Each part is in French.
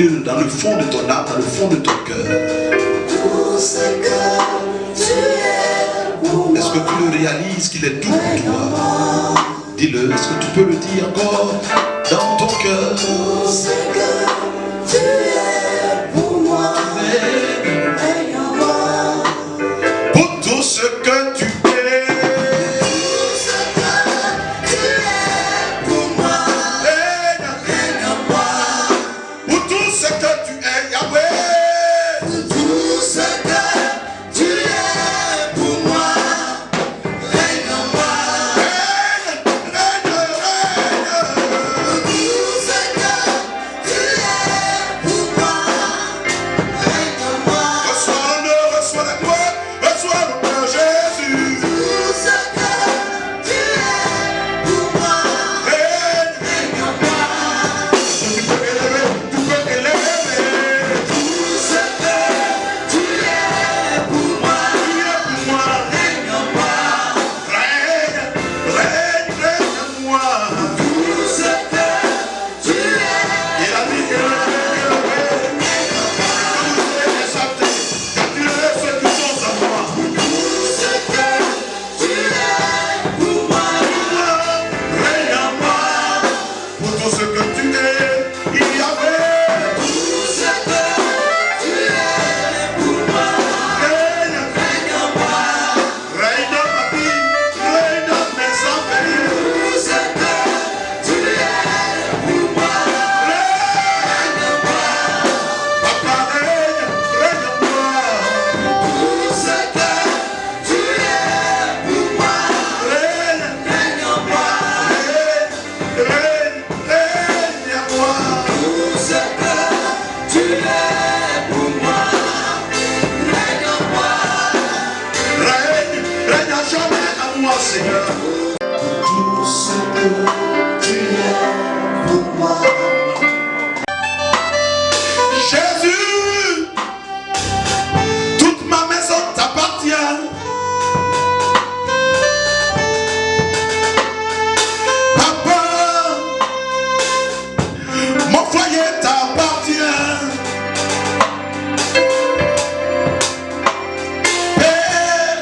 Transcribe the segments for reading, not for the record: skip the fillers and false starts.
dire dans le fond de ton âme, dans le fond de ton cœur. Tout ce que tu es pour moi. Est-ce que tu le réalises qu'il est tout pour toi? Dis-le, est-ce que tu peux le dire encore dans ton cœur? Tout ce que tu es pour moi. Règne en moi. Pour tout ce que tu es. Tout ce que tu es pour moi. Règne en moi. Pour tout ce que tu es, Yahweh. Tout ce que tu es pour moi. Règne en moi. Tout ce que tu es pour moi. Règne en moi. Reçois l'honneur, reçois la gloire, reçois l'honneur, Jésus. Tout ce que tu es pour moi. Règne en moi. Tu peux élever, tu peux élever. Tout ce que tu es pour moi. Tu es pour moi. Règne en moi. Règne, règne, règne en moi. Tout ce que tu es. Il a dit, tu es ceux qui sont à moi. Tout ce que tu es pour moi. Règne en moi. Pour tout ce que tu es, il y avait. Tout ce que tu es pour moi. Règne, Règne en moi. règne dans ma vie, règne dans mes affaires. Tout ce que tu es pour moi. Règne en moi. Papa, règne, règne en moi. Tout ce que tu es pour moi. Règne, Règne en moi. règne, règne en moi. Tout ce que tu es pour moi. Règne en moi. Règne, règne à jamais à moi, Seigneur. Tout ce que tu es pour moi. Jésus, toute ma maison t'appartient. Papa, mon foyer t'appartient. Père,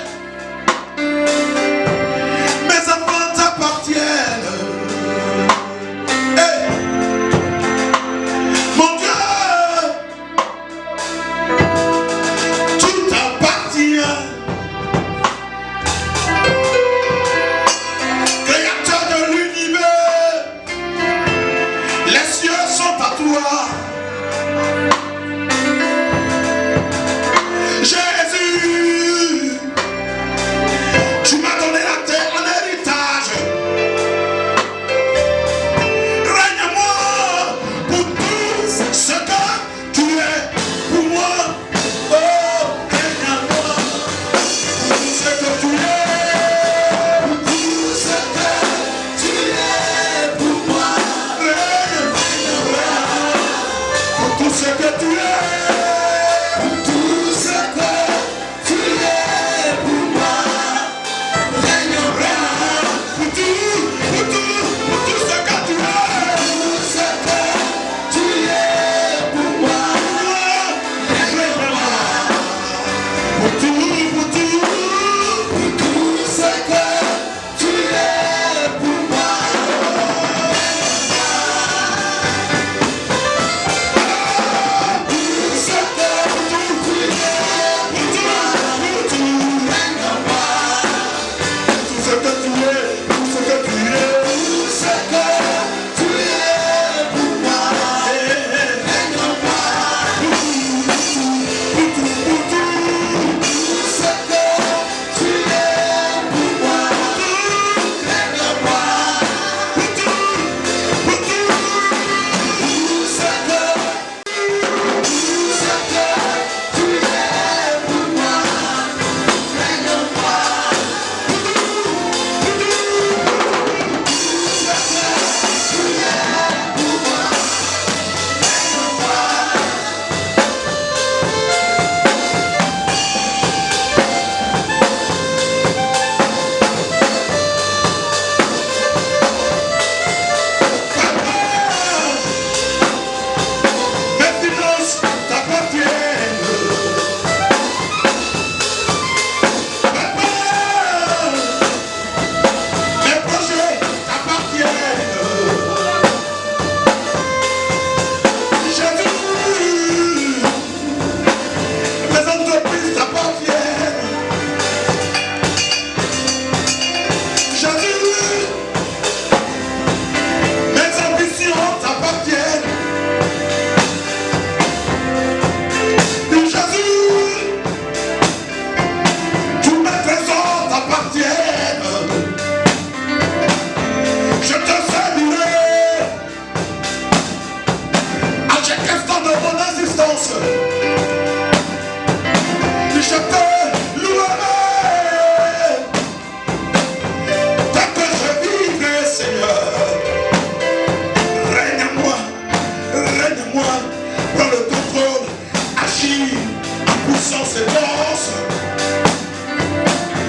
puissance et force.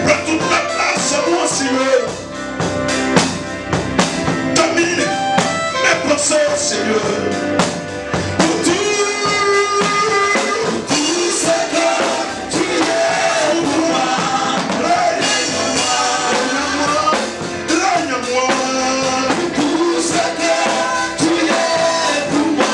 Prends toute la place à moi, Seigneur. Domine mes pensées, Seigneur. Pour tout ce que tu es pour moi. Règne-moi. Tout ce que tu es pour moi.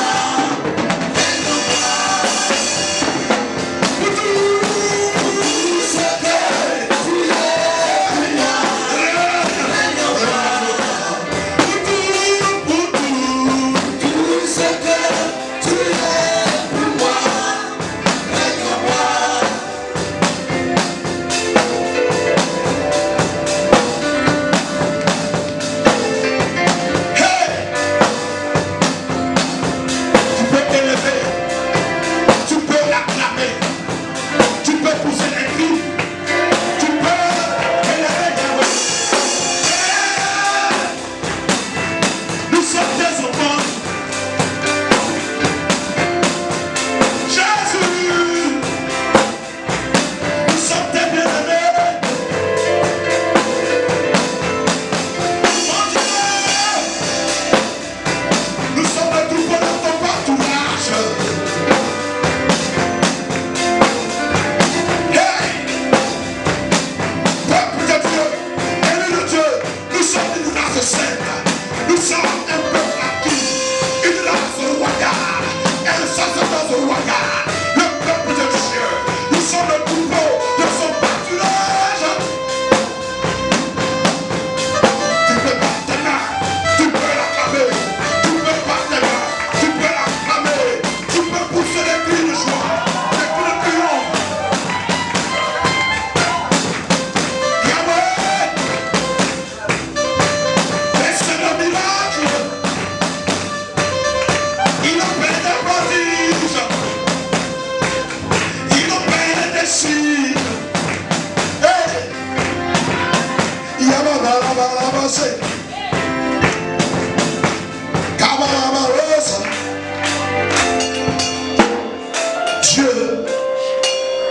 Dieu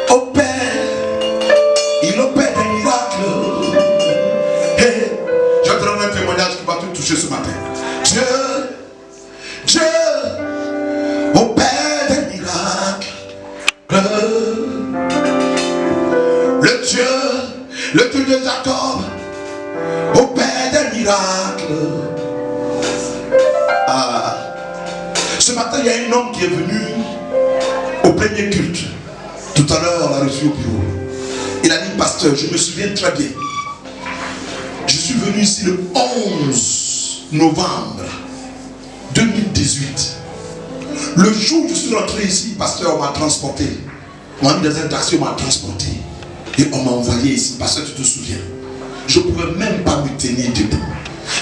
opère, il opère des miracles. Hey, je vais te donner un témoignage qui va te toucher ce matin. Dieu opère des miracles. Le Dieu de Jacob opère des miracles. Ce matin, il y a un homme qui est venu au premier culte. Tout à l'heure, on l'a reçu au bureau. Il a dit, pasteur, je me souviens très bien. Je suis venu ici le 11 novembre 2018. Le jour où je suis rentré ici, pasteur, on m'a transporté. On m'a mis dans un taxi, on m'a transporté. Et on m'a envoyé ici. Pasteur, tu te souviens? Je ne pouvais même pas me tenir debout.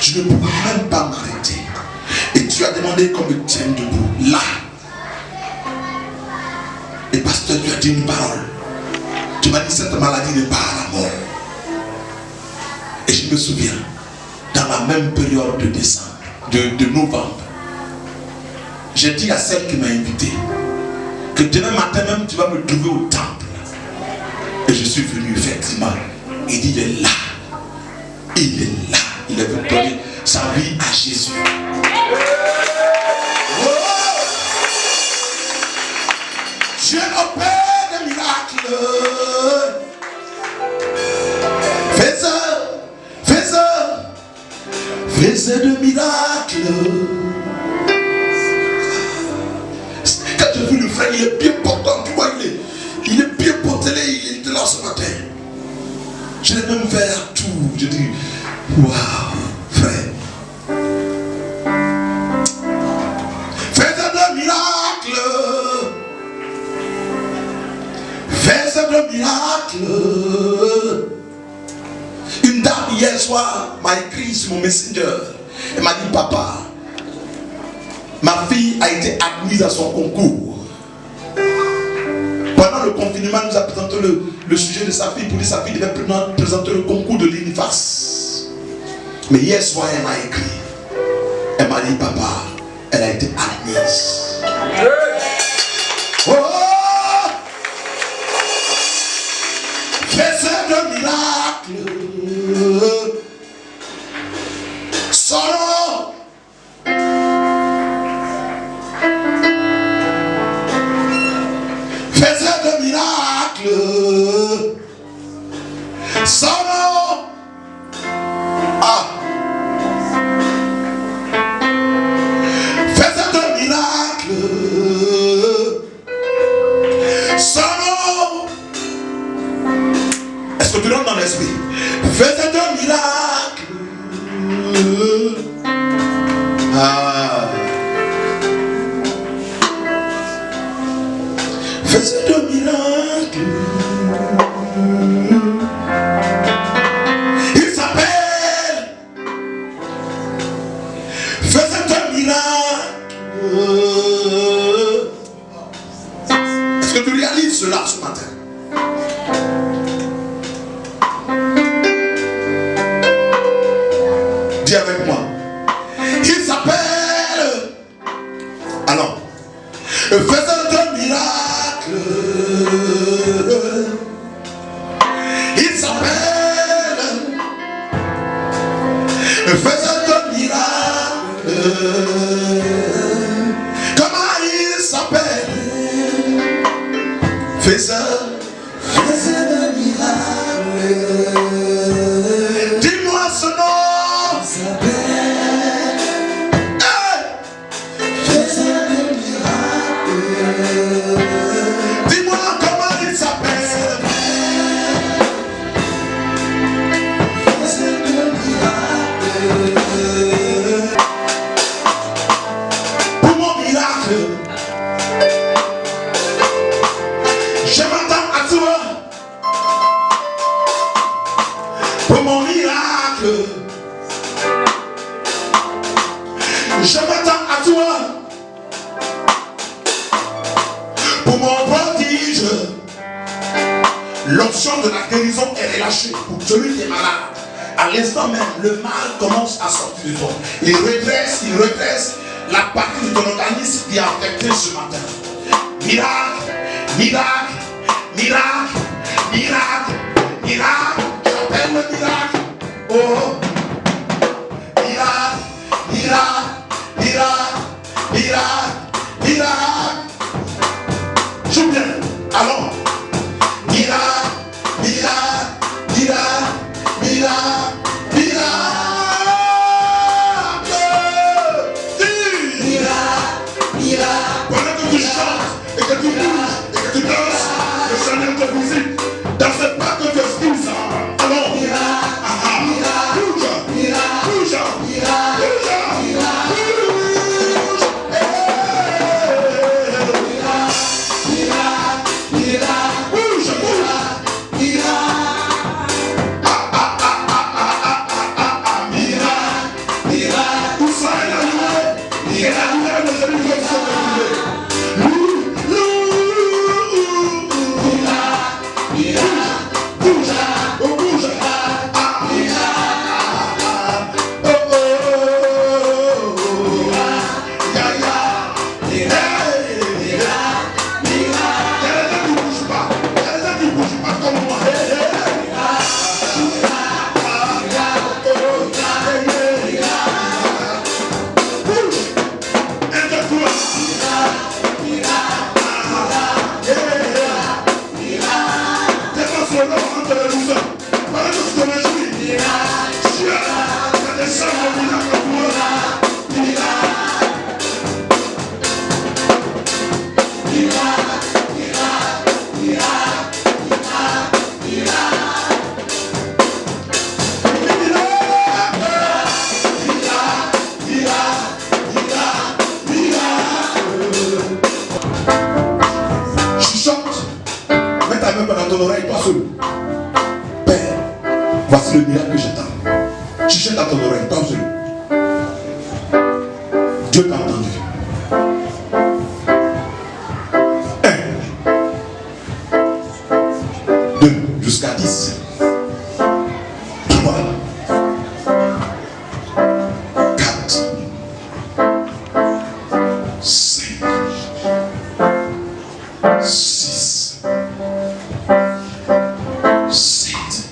Je ne pouvais même pas m'arrêter. Et tu as demandé qu'on me tienne debout. Là. Et pasteur, tu as dit une parole. Tu m'as dit cette maladie n'est pas à la mort. Et je me souviens, dans la même période de décembre, de novembre, j'ai dit à celle qui m'a invité que demain matin même tu vas me trouver au temple. Et je suis venu effectivement. Il dit, il est là. Il est là. Il est venu donner sa vie à Jésus. Oh! Dieu opère des miracles. Fais de miracles. Quand j'ai vu le frère, il est bien portant, tu vois, il est bien portelé, il était là ce matin. Je l'ai même fait à tout. Je dis, waouh, frère. Fais de miracles. Fais de miracles. Une dame hier soir m'a écrit sur mon messenger. Elle m'a dit, papa, ma fille a été admise à son concours. Pendant le confinement, nous a présenté le sujet de sa fille pour dire que sa fille devait présenter le concours de l'UNIFAS. Mais hier soir, elle m'a écrit. Elle m'a dit, papa, elle a été admise. Oh! de miracles. Son nom. Faisait de miracles. Son nom. Ah. Faisait de miracles. Son nom. Est-ce que tu rentres dans l'esprit? Faisait de miracles. Ah. Faisait de miracles. Il s'appelle. Faisait de miracles. Est-ce que tu réalises cela ce matin? Dis avec moi. Il s'appelle. Alors, faiseur de miracles. Il s'appelle. Faiseur de miracles. Comment il s'appelle? Faiseur de miracles. Dis-moi ce nom. Dis-moi comment il s'appelle. Pour mon miracle, je m'attends à toi. Pour mon miracle, je m'attends à toi. Pour mon prodige, l'option de la guérison est relâchée pour celui qui est malade. À l'instant même, le mal commence à sortir de toi. Il redresse la partie de ton organisme qui est affectée ce matin. Miracle, miracle, miracle, miracle, miracle. J'appelle le miracle. Oh, miracle, miracle, miracle, miracle, miracle. Joue bien. Alors, miracle, miracle, miracle, miracle, miracle. Miracle. Pendant que tu chantes et que tu bouges et que tu danses, le Seigneur te visite. Dans cette part que tu excuses. Alors, bouge, bouge, voici le miracle que j'attends. Chuchote dans ton oreille, pas celui. Dieu t'a entendu. 1, 2, jusqu'à 10. 3, 4, 5, 6, 7.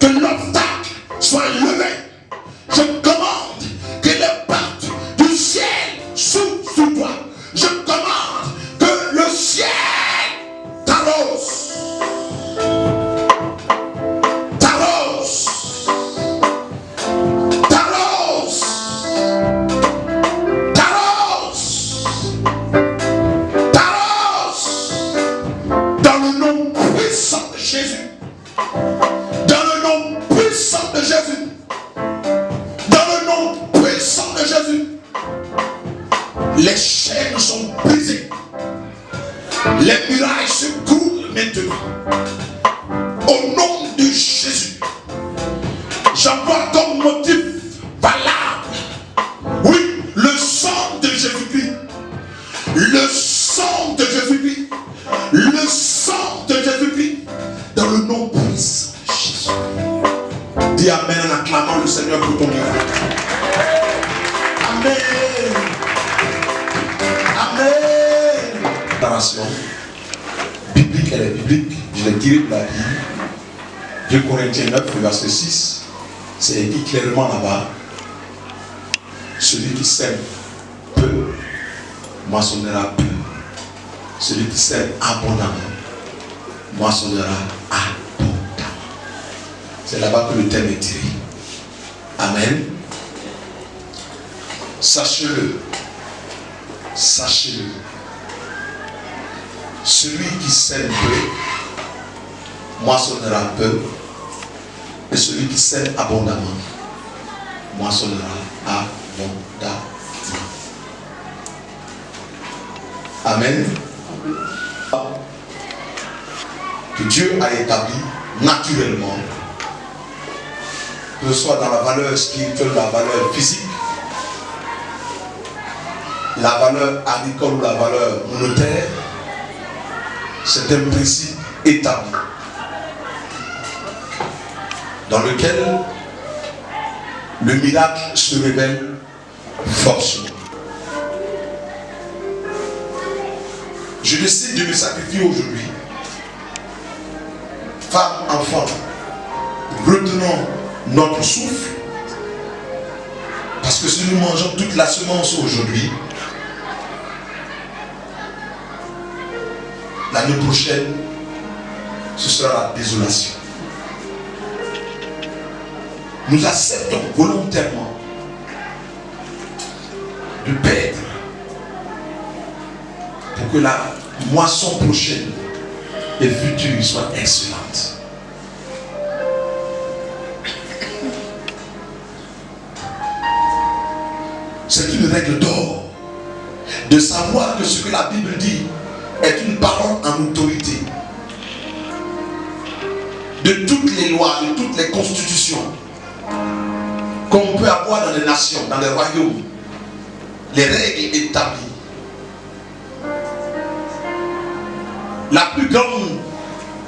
que l'obstacle soit levé. Je commande que les portes du ciel s'ouvrent sur toi. Je commande que le ciel t'arrose. T'arrose. T'arrose. T'arrose. T'arrose. Dans le nom puissant de Jésus. Dans le nom puissant de Jésus. Dans le nom puissant de Jésus. Les chaînes sont brisées. Les murailles se coulent maintenant. Au nom de Jésus. J'envoie comme motif valable. Oui, le sang de Jésus-Christ. Le sang de Jésus-Christ. Le sang de Jésus-Christ. Dans le nom puissant de Jésus. Dis Amen en acclamant le Seigneur pour ton miracle. Amen. Amen. Déclaration biblique, elle est biblique. Je l'ai tirée de la Bible. 2 Corinthiens 9, verset 6. C'est écrit clairement là-bas. Celui qui sème peu, moissonnera peu. Celui qui sème abondamment, moissonnera abondamment. C'est là-bas que le thème est tiré. Amen. Sachez-le. Sachez-le. Celui qui sème peu, moissonnera peu. Et celui qui sème abondamment, moissonnera abondamment. Amen. Que Dieu a établi naturellement, que ce soit dans la valeur spirituelle, la valeur physique, la valeur agricole ou la valeur monétaire, c'est un principe établi dans lequel le miracle se révèle forcément. Je décide de me sacrifier aujourd'hui. Femmes, enfants, retenons notre souffle, parce que si nous mangeons toute la semence aujourd'hui, l'année prochaine, ce sera la désolation. Nous acceptons volontairement de perdre pour que la moisson prochaine et future soit excellente. C'est une règle d'or de savoir que ce que la Bible dit est une parole en autorité. De toutes les lois, de toutes les constitutions qu'on peut avoir dans les nations, dans les royaumes, les règles établies. La plus grande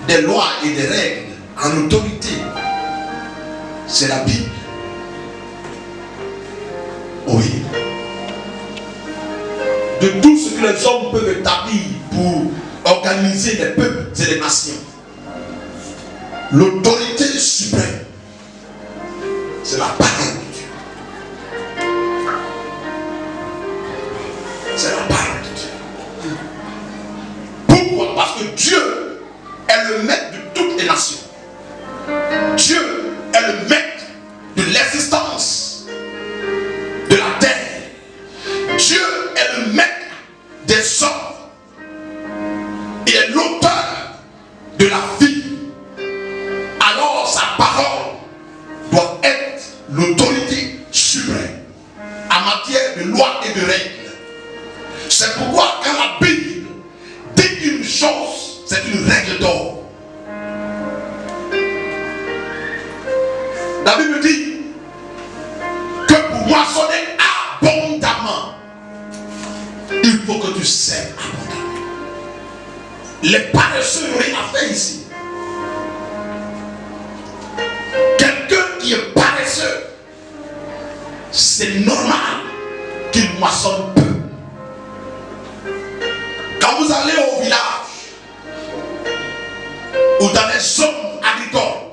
des lois et des règles en autorité, c'est la Bible. Oui. De tout ce que les hommes peuvent établir pour organiser les peuples et les nations, l'autorité suprême, c'est la parole de Dieu. C'est la parole de Dieu. Pourquoi? Parce que Dieu est le maître de toutes les nations. Dieu est le maître de l'existence de la terre. Dieu est le maître des hommes et est l'auteur de la vie. Alors sa parole doit être l'autorité suprême en matière de loi et de règles. C'est pourquoi quand la Bible dit une chose, c'est une règle d'or. La Bible dit que pour moissonner abondamment, il faut que tu sèmes abondamment. Les paresseux n'ont rien à faire ici. Quelqu'un qui est paresseux, c'est normal qu'il moissonne peu. Quand vous allez au village ou dans les zones agricoles,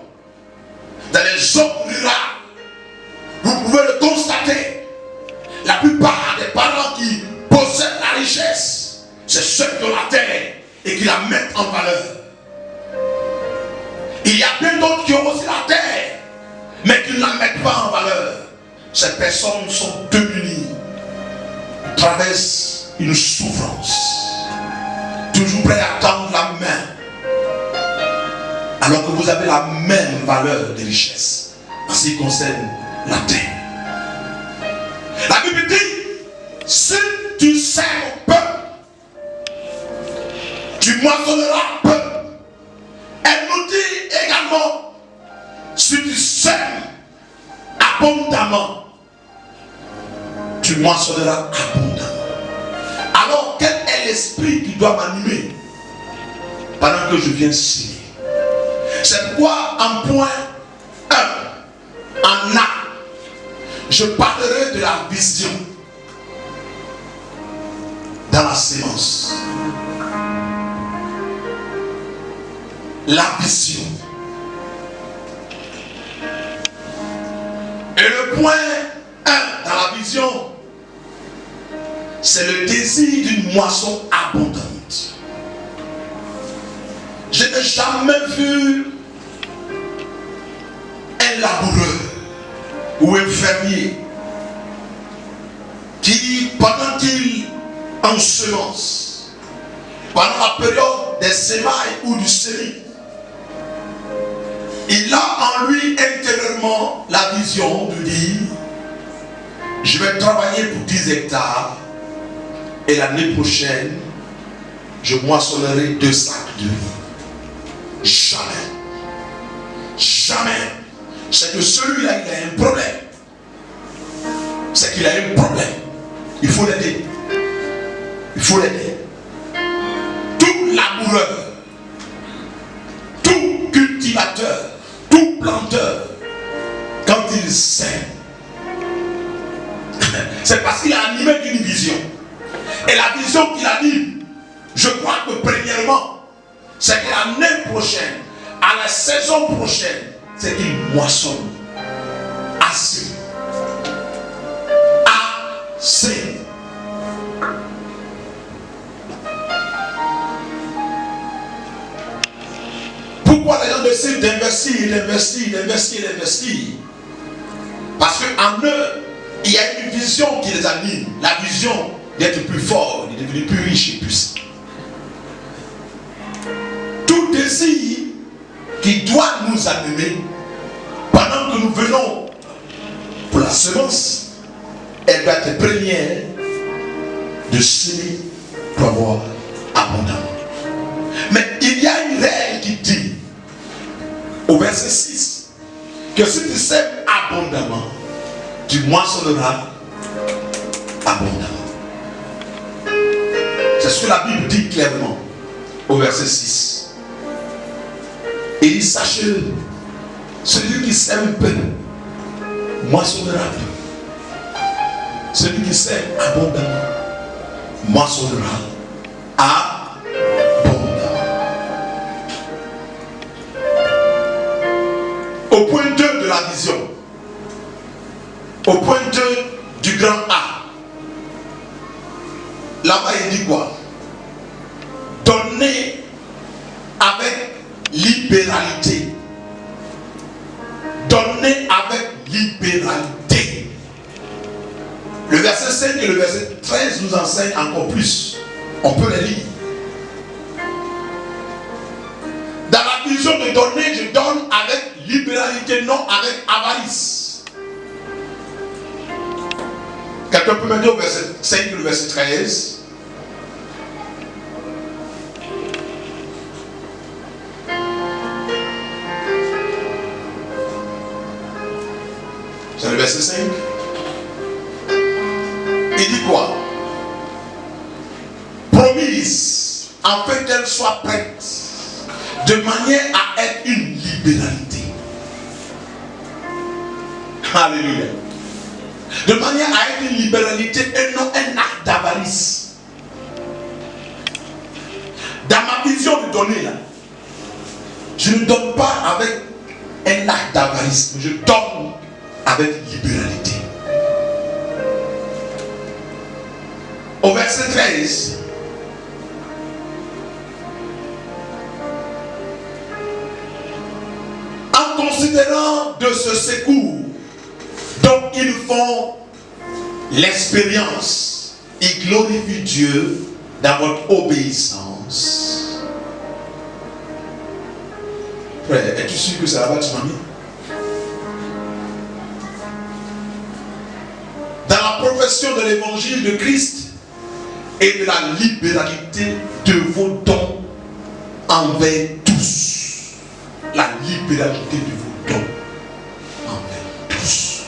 dans Il y a bien d'autres qui ont aussi la terre, mais qui ne la mettent pas en valeur. Ces personnes sont démunies, traversent une souffrance, toujours prêts à tendre la main, alors que vous avez la même valeur de richesse en ce qui concerne la terre. La Bible dit, si tu sèmes peu, tu moissonneras peu. Elle nous dit également, si tu sèmes abondamment, tu moissonneras abondamment. Alors, quel est l'esprit qui doit m'animer pendant que je viens signer? C'est pourquoi en point 1, en A, je parlerai de la vision dans la séance. La vision. Et le point 1 dans la vision, c'est le désir d'une moisson abondante. Je n'ai jamais vu un laboureur ou un fermier qui, pendant qu'il ensemence, pendant la période des semailles ou du semis, il a en lui intérieurement la vision de dire, je vais travailler pour 10 hectares et l'année prochaine, je moissonnerai 2 sacs de riz. Jamais. Jamais. C'est que celui-là, il a un problème. C'est qu'il a un problème. Il faut l'aider. Il faut l'aider. Tout laboureur, tout cultivateur, tout planteur, quand il sème, c'est parce qu'il a animé d'une vision. Et la vision qu'il a dit, je crois que premièrement, c'est que l'année prochaine, à la saison prochaine, c'est qu'il moissonne assez. Assez. Pourquoi les gens décident d'investir? Parce qu'en eux, il y a une vision qui les anime. La vision d'être plus fort, de devenir plus riche et puissant. Tout désir qui doit nous animer pendant que nous venons pour la semence, elle doit être première de semer pour avoir abondamment. Mais il y a une règle qui dit au verset 6 que si tu sèmes abondamment, tu moissonneras abondamment. C'est ce que la Bible dit clairement au verset 6. Et il dit, sachez, celui qui sème peu moissonnera peu. Celui qui sème abondamment moissonnera abondamment. Au point 2 de la vision, au point 2 du grand A, là-bas il dit quoi? Donner avec libéralité. Donner avec libéralité. Le verset 5 et le verset 13 nous enseignent encore plus. On peut les lire. Dans la vision de donner, je donne avec libéralité, non avec avarice. Quelqu'un peut me dire au verset 5 et le verset 13. C'est le verset 5. Il dit quoi? Promise, afin qu'elle soit prête, de manière à être une libéralité. Alléluia. De manière à être une libéralité et non un acte d'avarice. Dans ma vision de donner là, je ne donne pas avec un acte d'avarice, je donne avec libéralité. Au verset 13, Considérant de ce secours dont ils font l'expérience, ils glorifient Dieu dans votre obéissance. Frère, es-tu sûr que c'est là-bas que tu m'as mis? Dans la profession de l'évangile de Christ et de la libéralité de vos dons envers tous. La libéralité de vos dons envers tous.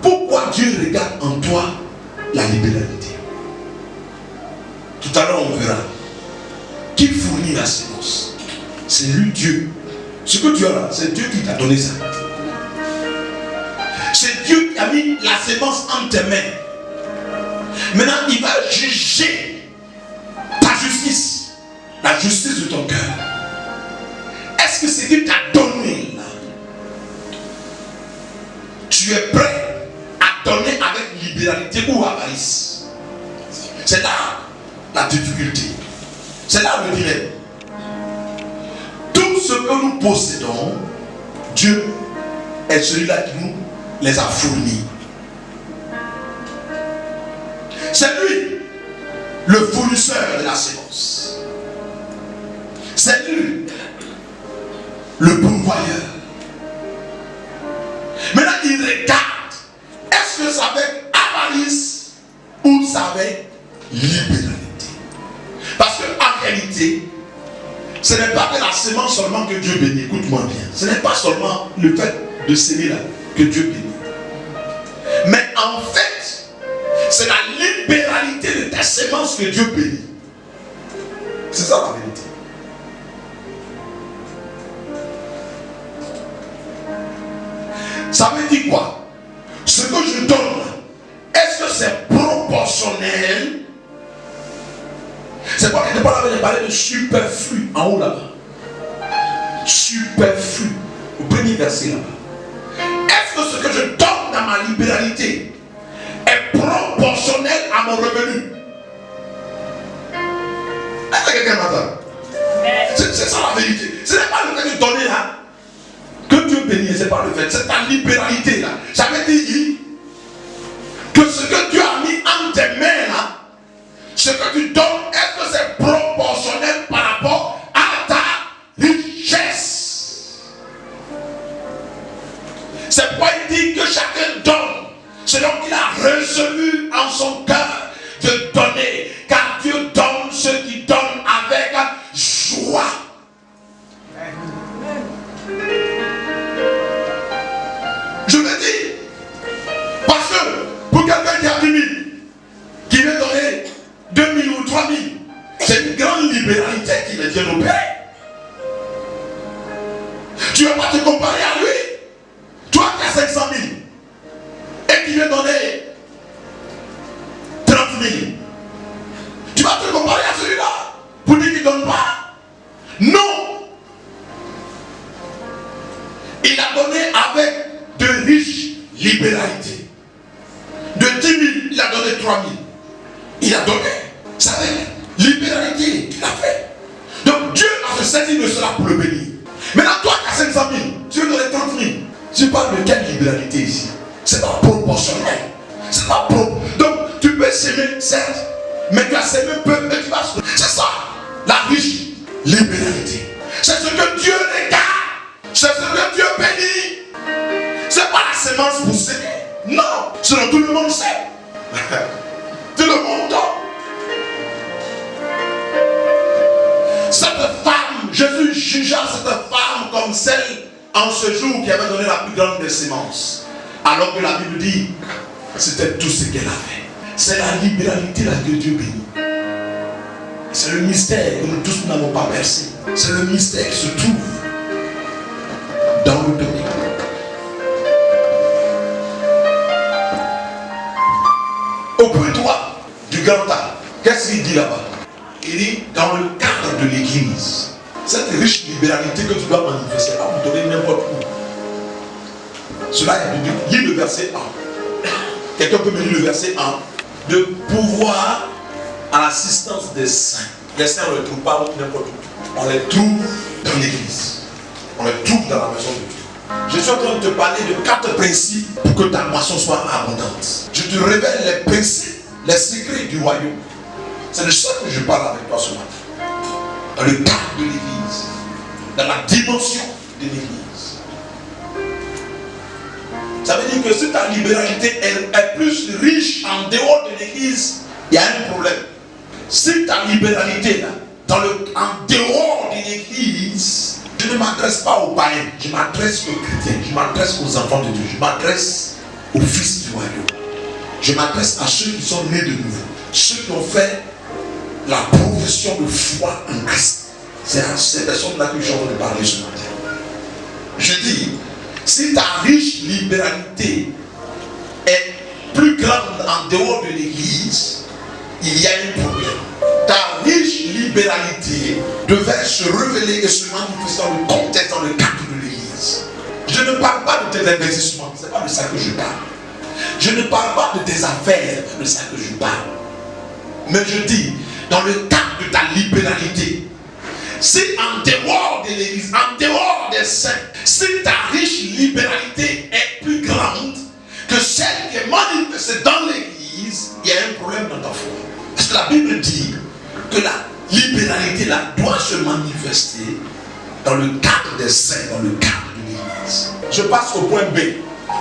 Pourquoi Dieu regarde en toi la libéralité? Tout à l'heure on verra. Qui fournit la sémence? C'est lui Dieu. Ce que tu as là, c'est Dieu qui t'a donné ça. C'est Dieu qui a mis la sémence entre tes mains. Maintenant, il va juger ta justice, la justice de ton cœur. Est-ce que c'est Dieu qui t'a donné là? Tu es prêt à donner avec libéralité ou avarice? C'est là la difficulté. C'est là le dilemme. Tout ce que nous possédons, Dieu est celui-là qui nous les a fournis. C'est lui le fournisseur de la sémence. C'est lui le pourvoyeur. Maintenant il regarde, est-ce que ça avec avarice ou ça avec libéralité? Parce qu'en réalité, ce n'est pas que la sémence seulement que Dieu bénit. Écoute-moi bien. Ce n'est pas seulement le fait de s'aimer là que Dieu bénit. Mais en fait, c'est la libéralité de ta sémence que Dieu bénit. C'est ça la vérité. Ça veut dire quoi? Ce que je donne, est-ce que c'est proportionnel? C'est quoi que je parle de superflu en haut là-bas? Superflu. Au premier verset là-bas. Est-ce que ce que je donne dans ma libéralité est proportionnel à mon revenu? Est-ce que quelqu'un m'entend? C'est ça la vérité. Ce n'est pas le fait de donner là que Dieu bénit, c'est pas le fait, c'est ta libéralité là. Ça veut dire que ce que Dieu a mis entre tes mains là, ce que tu donnes, est-ce que c'est proportionnel par rapport à ta richesse? C'est pourquoi il dit que chacun donne selon qu'il a résolu en son cœur de donner, car Dieu donne ceux qui donnent avec joie. Je le dis parce que pour quelqu'un qui a 10 000, qui veut donner 2 000 ou 3 000, c'est une grande libéralité qui est bien opérée. Tu ne vas pas te comparer à lui. Toi qui as 500 000 et qui veut donner 30 000, tu vas te comparer à celui-là pour dire qu'il ne donne pas. Non. Il a donné avec de riches libéralités. De 10 000, il a donné 3 000. Il a donné. Ça veut dire libéralité qu'il a fait. Donc Dieu a se saisi de cela pour le bénir. Maintenant, toi qui as 500 000, tu veux donner 30 000. Tu parles de quelle libéralité ici? C'est pas proportionnel. C'est pas propre. Donc tu peux s'aimer, certes, mais tu as s'aimé peu, mais tu vas se... C'est ça, la riche libéralité. C'est ce que Dieu regarde. C'est ce que Dieu bénit. C'est pas la sémence pour s'aimer. Non, sinon tout le monde sait. Tout le monde donne. Cette femme, Jésus jugea cette femme comme celle en ce jour qui avait donné la plus grande des sémences. Alors que la Bible dit, c'était tout ce qu'elle avait. C'est la libéralité là que Dieu bénit. C'est le mystère que nous tous n'avons pas percé. C'est le mystère qui se trouve dans le domaine. Au point 3 du grand art, qu'est-ce qu'il dit là-bas? Il dit, dans le cadre de l'église, cette riche libéralité que tu dois manifester, là, vous donner n'importe où. Cela est biblique. Lis le verset 1. Quelqu'un peut me lire le verset 1. De pouvoir à l'assistance des saints. Les saints, on ne les trouve pas n'importe où. On les trouve dans l'église. On les trouve dans la maison de Dieu. Je suis en train de te parler de 4 principes pour que ta moisson soit abondante. Je te révèle les principes, les secrets du royaume. C'est de ça que je parle avec toi ce matin. Dans le cadre de l'église, dans la dimension de l'église. Ça veut dire que si ta libéralité est plus riche en dehors de l'église, il y a un problème. Si ta libéralité là, en dehors de l'église, je ne m'adresse pas aux païens, je m'adresse aux chrétiens, je m'adresse aux enfants de Dieu, je m'adresse aux fils du royaume. Je m'adresse à ceux qui sont nés de nouveau, ceux qui ont fait la profession de foi en Christ. C'est à ces personnes-là que je suis en train de parler ce matin. Je dis, si ta riche libéralité est plus grande en dehors de l'église, il y a un problème. Ta riche libéralité devait se révéler et se manifester dans le contexte, dans le cadre de l'église. Je ne parle pas de tes investissements, ce n'est pas de ça que je parle. Je ne parle pas de tes affaires, ce n'est pas de ça que je parle. Mais je dis, dans le cadre de ta libéralité, si en dehors de l'église, en dehors des saints, si ta riche libéralité est plus grande que celle qui est manifestée dans l'église, il y a un problème dans ta foi. Parce que la Bible dit que la libéralité là doit se manifester dans le cadre des saints, dans le cadre de l'église. Je passe au point B.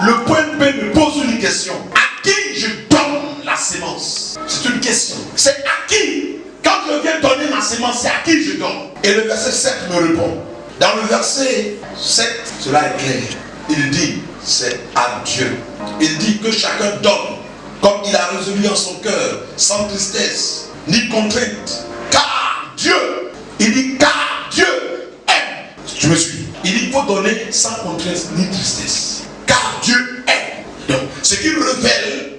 Le point B me pose une question. À qui je donne la sémence? C'est une question. C'est à qui? Quand je viens donner ma sémence, c'est à qui je donne? Et le verset 7 me répond. Dans le verset 7, cela est clair. Il dit, c'est à Dieu. Il dit que chacun donne comme il a résolu en son cœur, sans tristesse, ni contrainte. Car Dieu, il dit car Dieu aime. Tu me suis? Il dit qu'il faut donner sans contrainte ni tristesse. Car Dieu aime. Donc, ce qui révèle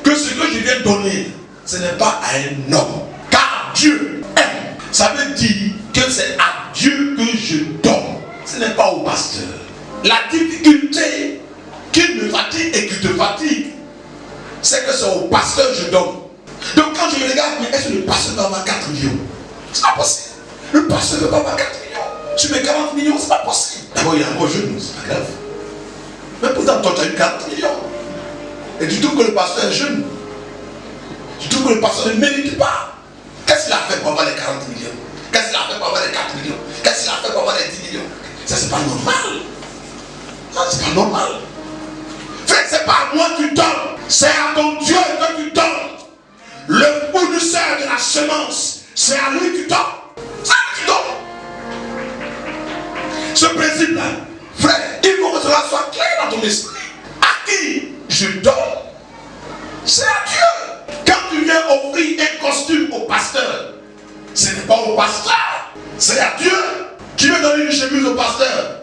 que ce que je viens donner, ce n'est pas à un homme. Car Dieu aime. Ça veut dire que c'est à Dieu que je donne. Ce n'est pas au pasteur. La difficulté qui me fatigue et qui te fatigue, c'est que c'est au pasteur que je donne. Donc quand je regarde, mais est-ce que le pasteur va avoir 4 millions? C'est pas possible. Le pasteur ne va pas avoir 4 millions. Sur mes 40 millions, c'est pas possible. D'abord, il est encore jeune, c'est pas grave. Mais pourtant, toi, tu as eu 40 millions. Et tu trouves que le pasteur est jeune. Tu trouves que le pasteur ne mérite pas. Qu'est-ce qu'il a fait pour avoir les 40 millions? Qu'est-ce qu'il a fait pour avoir les 4 millions? Qu'est-ce qu'il a fait pour avoir les 10 millions? Ça, c'est pas normal. Ça, c'est pas normal. Frère, c'est pas à moi que tu donnes. C'est à ton Dieu que tu donnes. Le fournisseur de la semence, c'est à lui que tu donnes. C'est à lui que tu donnes. Ce principe-là, frère, il faut que cela soit clair dans ton esprit. À qui je donne, c'est à Dieu. Quand tu viens offrir un costume au pasteur, ce n'est pas au pasteur, c'est à Dieu. Qui veut donner une chemise au pasteur?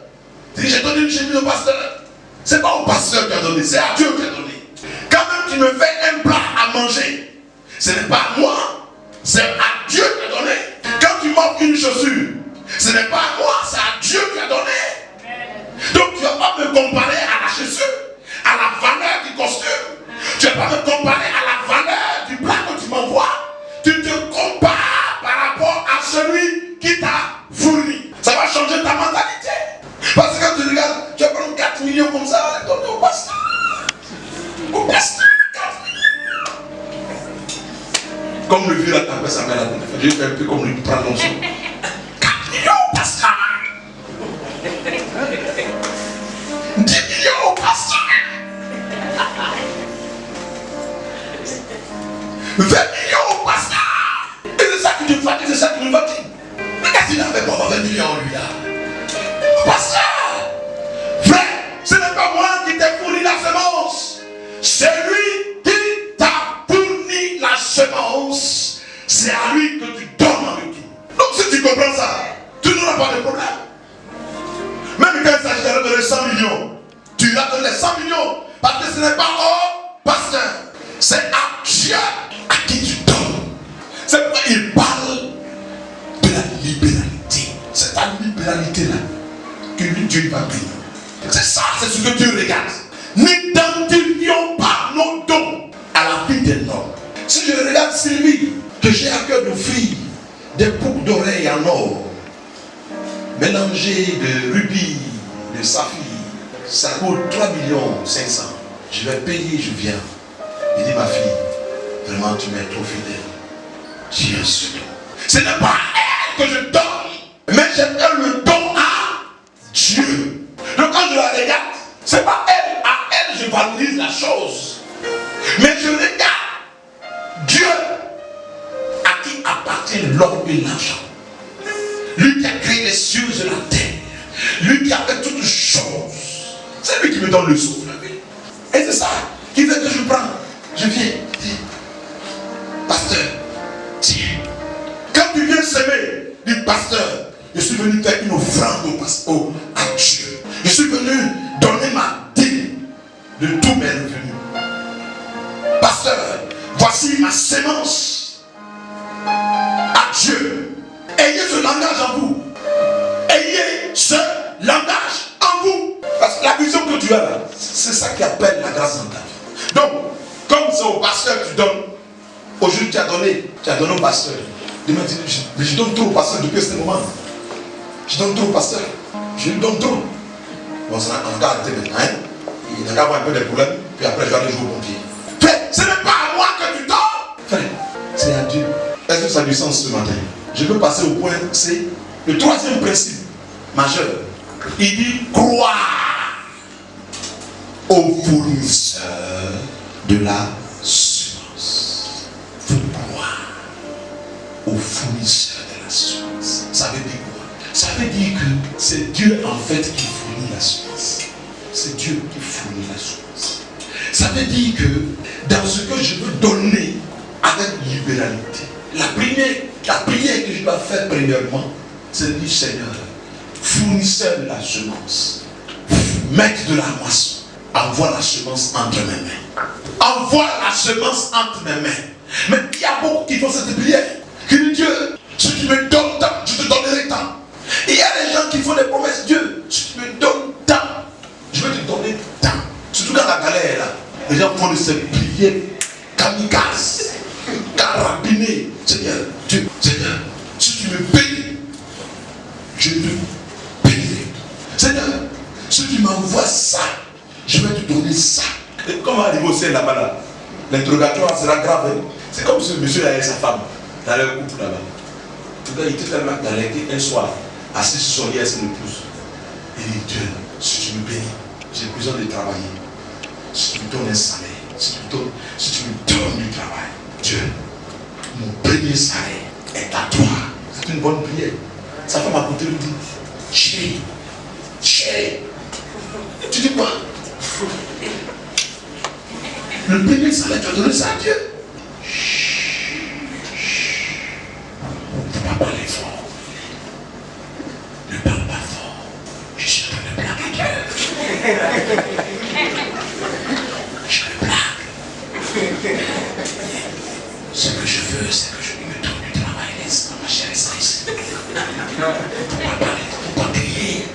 Tu dis, j'ai donné une chemise au pasteur. Ce n'est pas au pasteur qui a donné, c'est à Dieu qui a donné. Quand même tu me fais un plat à manger, ce n'est pas à moi, c'est à Dieu qui a donné. Quand tu m'offres une chaussure, ce n'est pas à moi, c'est à Dieu qui a donné. Donc tu ne vas pas me comparer à la chaussure, à la valeur du costume. Tu ne vas pas me comparer à la valeur du plat que tu m'envoies. Tu te compares par rapport à celui qui t'a fourni. Ça va changer ta mentalité. Parce que quand tu regardes, tu vas prendre 4 millions comme ça, et donner au pasteur. Au pasteur, 4 millions. Comme le vieux là, après sa mère, je vais faire un peu comme lui, prendre mon son. 4 millions au pasteur. 10 millions au pasteur. 20 millions au pasteur. Et c'est ça qui te fatigue, c'est ça qui me fatigue. Mais qu'est-ce qu'il a fait pour avoir 20 millions lui là? Pasteur, frère, ce n'est pas moi qui t'ai fourni la semence. C'est lui qui t'a fourni la semence. C'est à lui que tu donnes avec tout. Donc si tu comprends ça, tu n'auras pas de problème. Même quand il s'agit de donner 100 millions, tu vas donner 100 millions. Parce que ce n'est pas au pasteur. C'est à Dieu à qui tu donnes. C'est pourquoi il parle de la libéralité. C'est ta libéralité là que lui Dieu va bénir. C'est ça, c'est ce que Dieu regarde. N'identifions pas nos dons à la vie des hommes. Si je regarde Sylvie, que j'ai à cœur d'offrir des boucles d'oreilles en or, mélangé de rubis, de saphir. Ça coûte 3 500 000. Je vais payer, je viens. Il dit, ma fille, vraiment tu m'es trop fidèle. J'ai un seul don. Ce n'est pas à elle que je donne, mais je donne le don à Dieu. Donc quand je la regarde, ce n'est pas elle, à elle je valorise la chose. Mais je regarde Dieu à qui appartient l'or et l'argent. Lui qui a créé les cieux et la terre. Lui qui a fait toutes choses. C'est lui qui me donne le souffle. Et c'est ça qui fait que je prends. Je viens dire, pasteur, tiens. Quand tu viens s'aimer, dis pasteur, je suis venu faire une offrande à Dieu. Je suis venu donner ma dîme de tous mes revenus. Pasteur, voici ma sémence à Dieu. Ayez ce langage en vous. Ayez ce langage en vous. Parce que la vision que tu as là, c'est ça qui appelle la grâce dans ta vie. Donc, comme c'est au pasteur que tu donnes, aujourd'hui tu as donné au pasteur. Demain je donne trop au pasteur depuis ce moment. Je donne trop au pasteur. Je lui donne trop. Bon, ça n'a encore arrêté maintenant. Hein? Il n'a qu'à avoir un peu de problèmes, puis après je vais aller jouer au pompier. Frère, ce n'est pas à moi que tu donnes. Frère, c'est à Dieu. Est-ce que ça a du sens ce matin? Je peux passer au point, c'est le troisième principe majeur. Il dit croire au fournisseur de la semence. Il faut croire au fournisseur de la semence. Ça veut dire quoi? Ça veut dire que c'est Dieu en fait qui fournit la semence. C'est Dieu qui fournit la semence. Ça veut dire que dans ce que je veux donner avec libéralité, la prière que je dois faire premièrement, c'est de dire Seigneur, fournisseur de la semence, maître de la moisson, envoie la semence entre mes mains. Envoie la semence entre mes mains. Mais il y a beaucoup qui font cette prière. Qui dit Dieu, si tu me donnes tant, je te donnerai tant. Et il y a des gens qui font des promesses. Dieu, si tu me donnes tant, je vais te donner tant. Surtout quand la galère est là. Les gens font de cette prière kamikaze, carabinée. Seigneur, Dieu, Seigneur, si tu me bénis, je te bénirai. Seigneur, si tu m'envoies ça, je vais te donner ça. Et comment arriver au ciel là-bas là? L'interrogatoire sera grave. Hein? C'est comme ce monsieur là et sa femme dans leur couple là-bas. En tout cas, il était tellement galéré un soir, assis sur son lit, elle se le pousse. Il dit Dieu, si tu me bénis, j'ai besoin de travailler. Si tu me donnes un salaire, si tu me donnes du travail, Dieu, mon premier salaire est à toi. C'est une bonne prière. Sa femme à côté lui dit, chérie, tu dis quoi? Le premier salaire, tu as donné ça à Dieu. Ne parle pas parler fort. Ne parle pas fort. Je suis en train de blaguer à Dieu. Je me blague. Ce que je veux, c'est que je me donne du travail. Laisse ma chère ici. Faut pas parler, faut pas crier.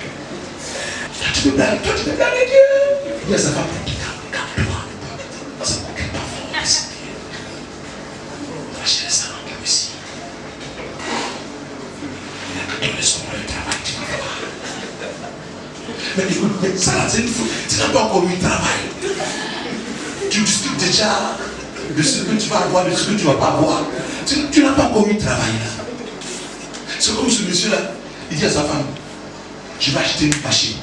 Toi, tu me blagues à Dieu. Il y a sa femme qui dit, calme-toi. Ça ne m'occupe pas fort. Ma chère ça m'occupe ici. Il a que donné son le travail, tu vas voir. Mais écoute, mais ça là, c'est une faute. Tu n'as pas encore eu le travail. Tu discutes déjà de ce que tu vas avoir, de ce que tu ne vas pas avoir. Tu n'as pas encore eu le travail là. C'est comme ce monsieur là, il dit à sa femme, je vais acheter une machine.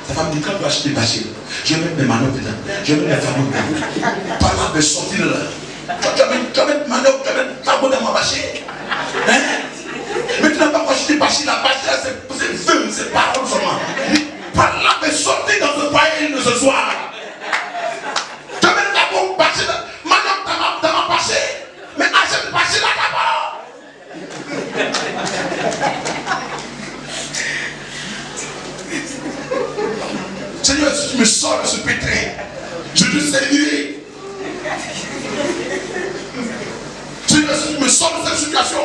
Sa femme dit, quand tu vas acheter une machine, je vais mettre mes manœuvres dedans, je vais mettre mes fagots dedans. Par là, de sortir là. Tu vas mettre manœuvre, tu vas mettre fagots dans ma machine. Hein? Mais tu n'as pas encore acheté une machine, la machine là, c'est feu, c'est parole seulement. Par là, de sortir dans ce foyer de ce soir. Tu vas mettre ta bonne machine, manœuvre dans ma machine. Mais achète une machine là d'abord. Seigneur, si tu me sors de ce pétrin, je te servirai. Seigneur, si tu me sors de cette situation,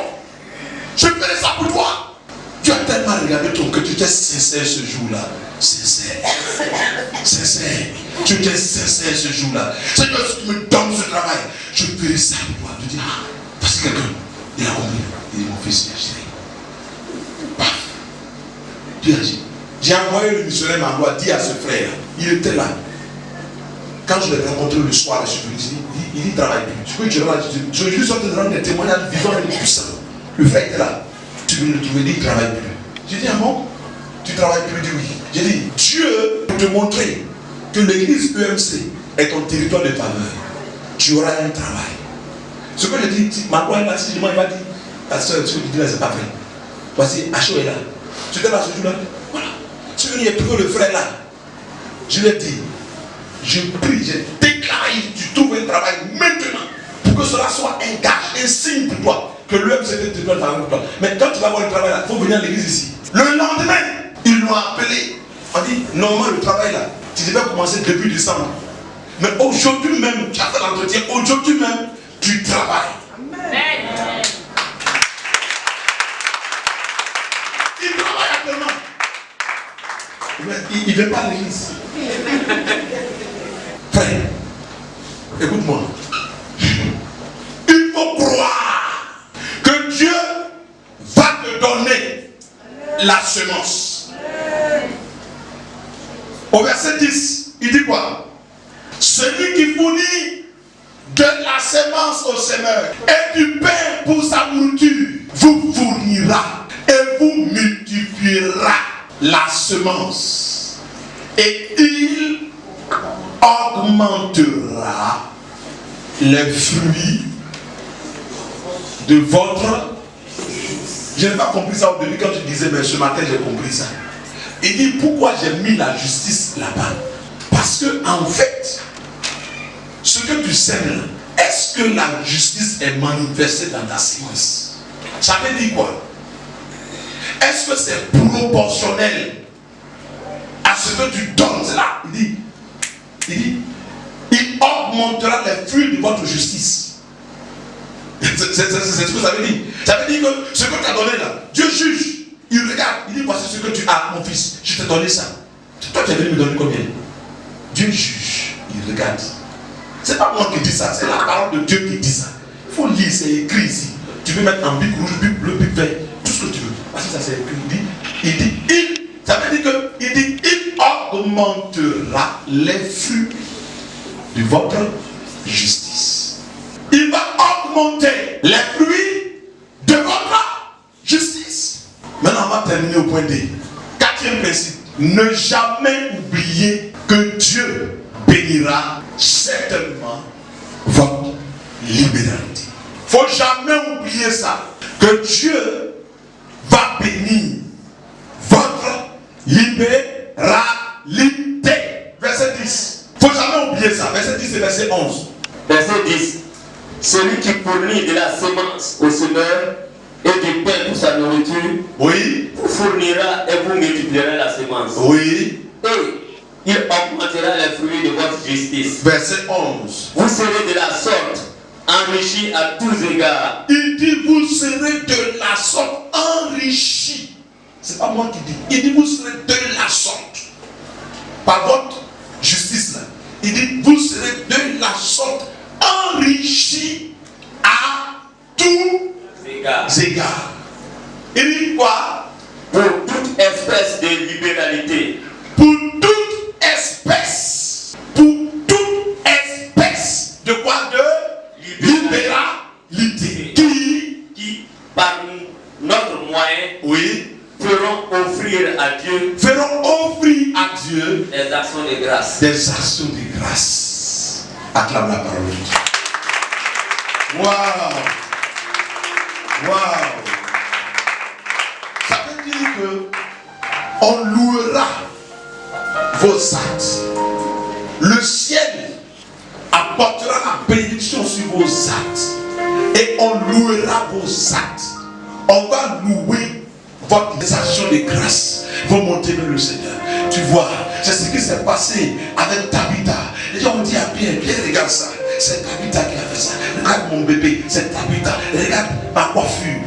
je ferai ça pour toi. Tu as tellement regardé ton que tu étais sincère ce jour-là. Sincère. Tu étais sincère ce jour-là. Seigneur, si tu me donnes ce travail, je ferai ça pour toi. Tu dis, ah, parce que quelqu'un, il a compris. Il dit, mon fils, il a acheté. Paf. Dieu agit. J'ai envoyé le missionnaire Mandoua dire à ce frère, il était là. Quand je l'ai rencontré le soir, je suis venu, il dit travaille plus. Ce que tu là, je lui sortais de rendre des témoignages vivants et puissants. Le frère était là. Tu veux le trouver, il dit il travaille plus. J'ai dit ah bon? Tu travailles plus? Il dit oui. J'ai dit Dieu pour te montrer que l'église EMC est ton territoire de faveur. Tu auras un travail. Ce que je dis, Mandoua est là, si il m'a dit, pasteur, ce que tu dis là, c'est pas vrai. Voici, Acho est là. Tu étais là ce jour-là? Voilà. Si je n'ai trouvé le frère là, je lui ai dit, je prie, j'ai déclaré, tu trouves un travail maintenant, pour que cela soit un gage, un signe pour toi, que l'homme s'était de toi, pour toi. Mais quand tu vas voir le travail là, il faut venir à l'église ici. Le lendemain, ils l'ont appelé. On dit, normalement le travail là, tu devais commencer début décembre. Mais aujourd'hui même, tu as fait l'entretien, aujourd'hui même, tu travailles. Amen. Il travaille actuellement. Mais il ne vient pas à l'église. Frère, écoute-moi. Il faut croire que Dieu va te donner la semence. Au verset 10, il dit quoi? Celui qui fournit de la semence au semeur et du pain pour sa nourriture vous fournira et vous multipliera la semence et il augmentera les fruits de votre... Je n'ai pas compris ça au début quand tu disais, mais ce matin j'ai compris ça. Il dit pourquoi j'ai mis la justice là-bas? Parce que en fait, ce que tu sèmes, est-ce que la justice est manifestée dans ta semence? Ça veut dire quoi? Est-ce que c'est proportionnel à ce que tu donnes là? Il dit, il augmentera les fruits de votre justice. C'est ce que ça veut dire. Ça veut dire que ce que tu as donné là, Dieu juge. Il regarde, il dit voici ce que tu as, mon fils. Je t'ai donné ça. Toi, tu es venu me donner combien? Dieu juge, il regarde. C'est pas moi qui dis ça, c'est la parole de Dieu qui dit ça. Il faut lire, c'est écrit ici. Tu peux mettre en bic rouge, bic bleu, bic vert, tout ce que tu veux. Parce que ça c'est écrit. Ça veut dire que il augmentera les fruits de votre justice. Il va augmenter les fruits de votre justice. Maintenant, on va terminer au point D. Quatrième principe. Ne jamais oublier que Dieu bénira certainement votre libéralité. Il ne faut jamais oublier ça. Que Dieu va bénir votre libéralité. Verset 10. Il ne faut jamais oublier ça. Verset 10 et verset 11. Verset 10. Celui qui fournit de la semence au semeur et du pain pour sa nourriture, oui, vous fournira et vous multiplierez la semence. Oui. Et il augmentera les fruits de votre justice. Verset 11. Vous serez de la sorte enrichis à tous égards. Il dit vous serez de la sorte enrichis. C'est pas moi qui dis. Il dit vous serez de la sorte. Par votre justice là. Il dit vous serez de la sorte enrichis à tous égards. Il dit quoi? Pour toute espèce de libéralité. Pour toute espèce. Pour toute espèce. De quoi? De libéralité. Qui par notre moyen, oui, feront offrir à Dieu. Feront offrir à Dieu des actions de grâce. Des actions de grâce. Acclame la parole de Dieu. Waouh! Waouh! Ça veut dire que on louera vos actes. Le ciel apportera la bénédiction sur vos actes. Et on louera vos actes. On va louer votre action de grâce. Vont monter vers le Seigneur. Tu vois, c'est ce qui s'est passé avec Tabitha. Les gens ont dit à Pierre, Pierre, regarde ça. C'est Tabitha qui a fait ça. Regarde mon bébé, c'est Tabitha. Regarde ma coiffure,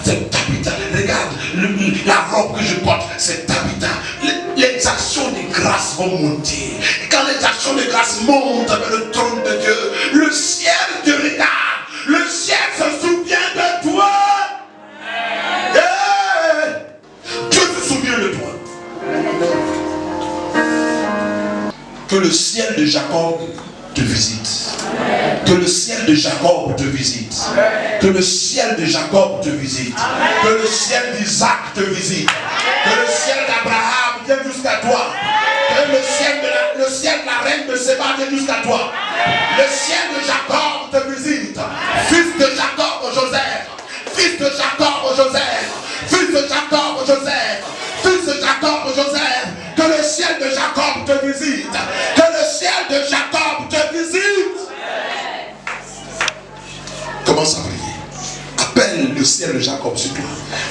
c'est Tabitha. Regarde la robe que je porte, c'est Tabitha. Les actions de grâce vont monter. Et quand les actions de grâce montent avec le trône de Dieu, le ciel te regarde. Le ciel se souvient de toi. Dieu se souvient Que le ciel de Jacob te visite. Que le ciel de Jacob te visite. Que le ciel de Jacob te visite. Que le ciel d'Isaac te visite. Que le ciel d'Abraham vienne jusqu'à toi. Que le ciel de la reine de Séba vienne jusqu'à toi. Le ciel de Jacob te visite. Fils de Jacob, Joseph. Fils de Jacob, Joseph. Fils de Jacob, Joseph. Fils de Jacob, Joseph. Que le ciel de Jacob te visite. Que le ciel de Jacob te visite. Commence à prier. Appelle le ciel de Jacob sur toi.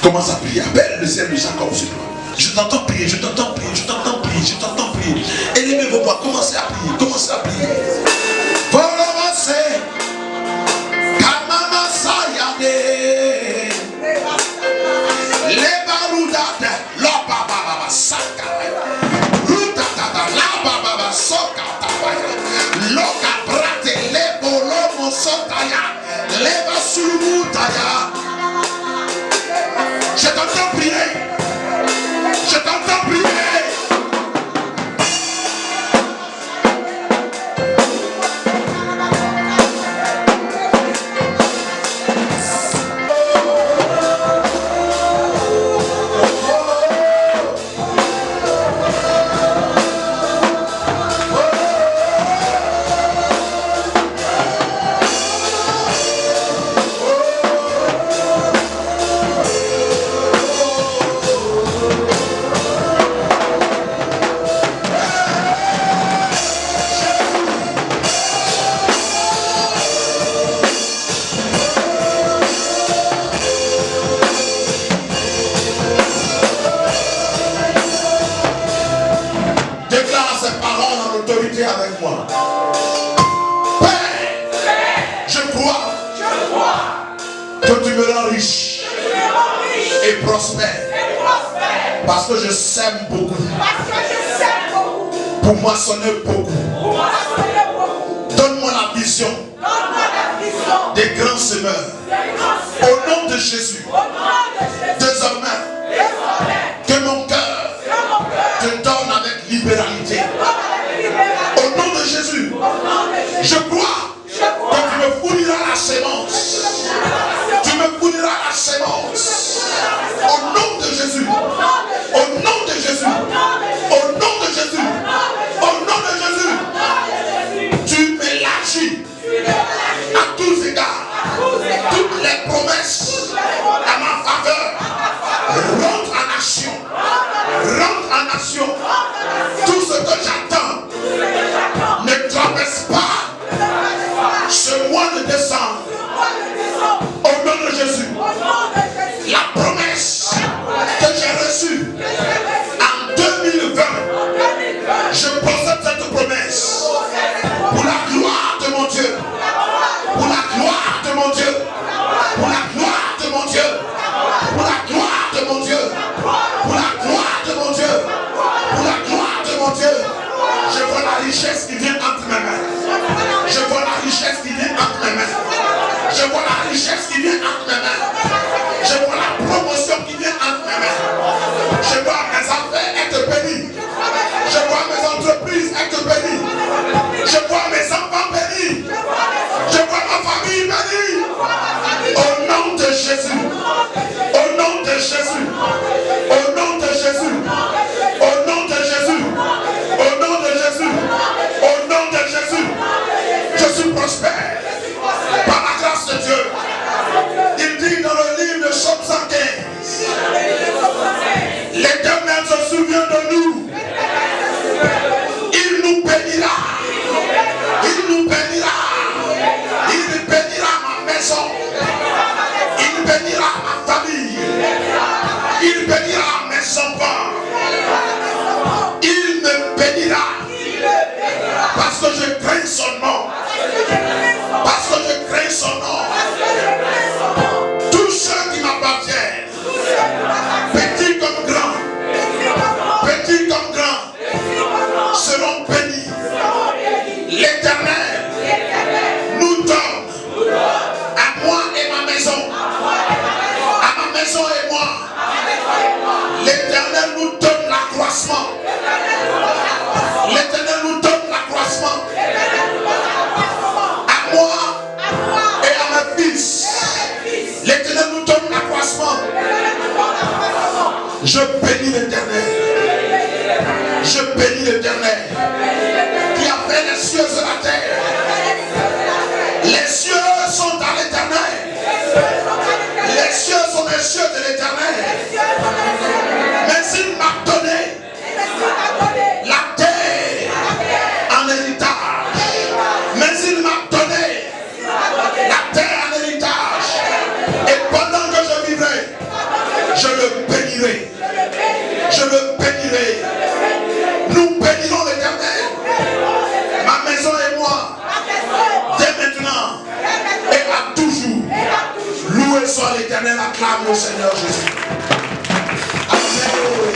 Commence à prier. Appelle le ciel de Jacob sur toi. Je t'entends prier, je t'entends prier, je t'entends prier, je t'entends prier. Élevez vos voix, commencez à prier, commencez à prier. Pour avancer, Kamama Sayane, les baroudades, l'obababa saka, Rutata, la bababa soka, Loka brate, les bolomo sotaya, les basulumutaya. Je t'entends prier. Je t'entends prier. Avec moi. Père, je crois que tu me rends riche et prospère parce que je sème beaucoup pour moissonner beaucoup. Donne-moi la vision des grands semeurs au nom de Jésus. Désormais, que mon cœur te donne avec libéralité. Au nom de Jésus, je crois que tu me fourniras la sémence. Tu me fourniras la sémence. Au nom de Jésus. Au nom de Jésus. Au nom de Jésus. Au nom de Jésus. Tu m'élargis à tous égards. Toutes les promesses à ma faveur. Rentre en action. Rentre en action. Tout ce que bénis l'Éternel qui a fait les cieux et la terre. Les cieux sont dans l'Éternel. Les cieux sont les cieux de l'Éternel. Mais il m'a donné la terre en héritage. Mais il m'a donné la terre en héritage. Et pendant que je vivrai, je le bénirai. Je le bénirai. Nous bénirons l'Éternel. Ma maison et moi. Dès maintenant et à toujours. Loué soit l'Éternel. Acclame le Seigneur Jésus. Amen.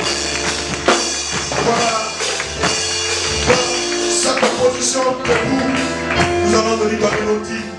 Voilà. Cette proposition que nous allons venir donner nos titres.